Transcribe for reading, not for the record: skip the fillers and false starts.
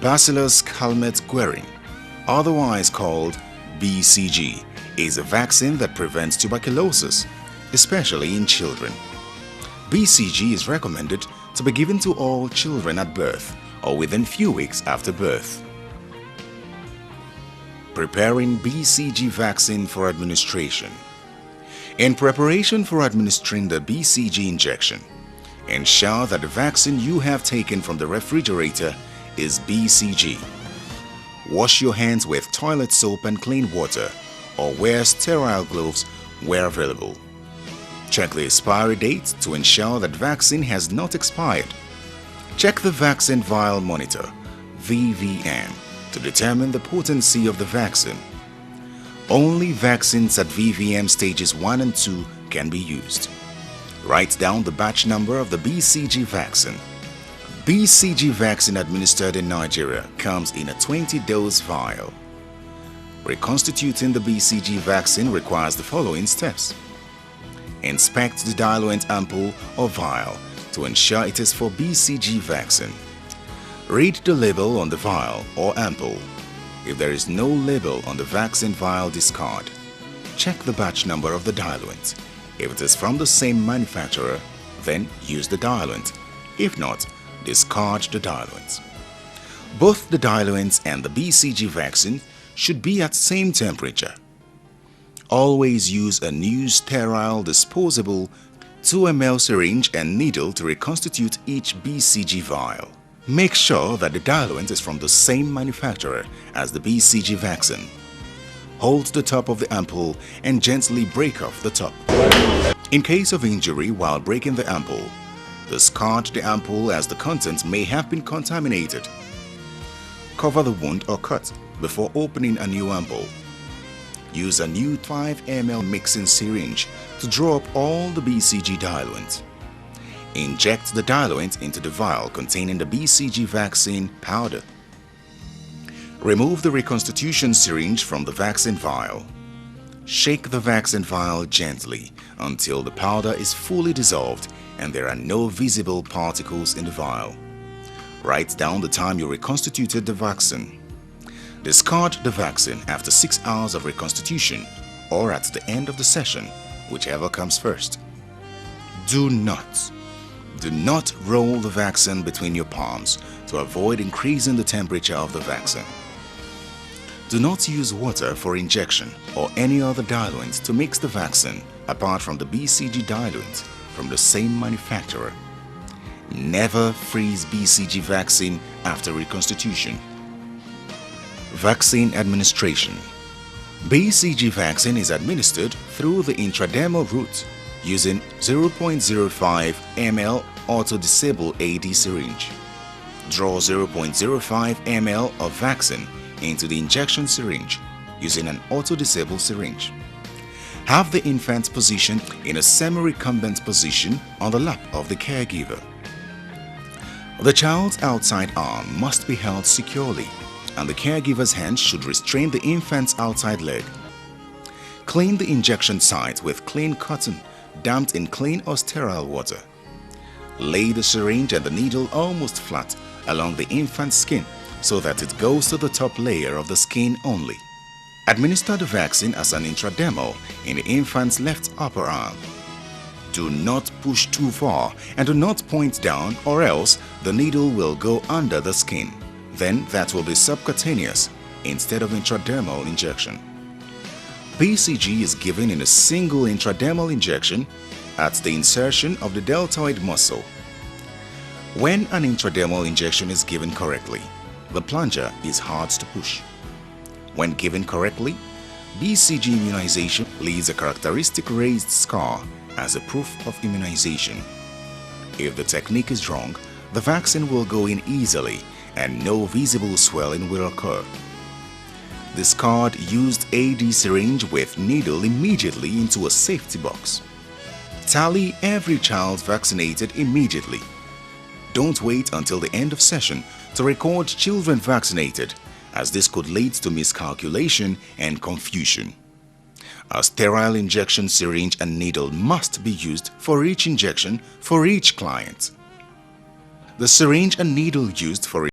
Bacillus calmette-guerin, otherwise called BCG, is a vaccine that prevents tuberculosis, especially in children. BCG is recommended to be given to all children at birth or within few weeks after birth. Preparing BCG vaccine for administration. In preparation for administering the BCG injection, ensure that the vaccine you have taken from the refrigerator is BCG. Wash your hands with toilet soap and clean water, or wear sterile gloves where available. Check the expiry date to ensure that vaccine has not expired. Check the vaccine vial monitor, VVM, to determine the potency of the vaccine. Only vaccines at VVM stages 1 and 2 can be used. Write down the batch number of the BCG vaccine. BCG vaccine administered in Nigeria comes in a 20-dose vial. Reconstituting the BCG vaccine requires the following steps. Inspect the diluent ampoule or vial to ensure it is for BCG vaccine. Read the label on the vial or ampoule. If there is no label on the vaccine vial, discard. Check the batch number of the diluent. If it is from the same manufacturer, then use the diluent. If not, discard the diluent. Both the diluents and the BCG vaccine should be at same temperature. Always use a new sterile disposable 2 ml syringe and needle to reconstitute each BCG vial. Make sure that the diluent is from the same manufacturer as the BCG vaccine. Hold the top of the ampoule and gently break off the top. In case of injury while breaking the ampoule, discard the ampoule as the contents may have been contaminated. Cover the wound or cut before opening a new ampoule. Use a new 5 ml mixing syringe to draw up all the BCG diluent. Inject the diluent into the vial containing the BCG vaccine powder. Remove the reconstitution syringe from the vaccine vial. Shake the vaccine vial gently until the powder is fully dissolved and there are no visible particles in the vial. Write down the time you reconstituted the vaccine. Discard the vaccine after 6 hours of reconstitution or at the end of the session, whichever comes first. Do not roll the vaccine between your palms to avoid increasing the temperature of the vaccine. Do not use water for injection or any other diluent to mix the vaccine apart from the BCG diluent from the same manufacturer. Never freeze BCG vaccine after reconstitution. Vaccine administration. BCG vaccine is administered through the intradermal route using 0.05 ml auto-disable AD syringe. Draw 0.05 ml of vaccine into the injection syringe using an auto-disable syringe. Have the infant positioned in a semi-recumbent position on the lap of the caregiver. The child's outside arm must be held securely and the caregiver's hand should restrain the infant's outside leg. Clean the injection site with clean cotton damped in clean or sterile water. Lay the syringe and the needle almost flat along the infant's skin so that it goes to the top layer of the skin only. Administer the vaccine as an intradermal in the infant's left upper arm. Do not push too far and do not point down or else the needle will go under the skin. Then that will be subcutaneous instead of intradermal injection. BCG is given in a single intradermal injection at the insertion of the deltoid muscle. When an intradermal injection is given correctly, the plunger is hard to push. When given correctly, BCG immunization leaves a characteristic raised scar as a proof of immunization. If the technique is wrong, the vaccine will go in easily and no visible swelling will occur. Discard used AD syringe with needle immediately into a safety box. Tally every child vaccinated immediately. Don't wait until the end of session to record children vaccinated, as this could lead to miscalculation and confusion. A sterile injection syringe and needle must be used for each injection for each client. The syringe and needle used for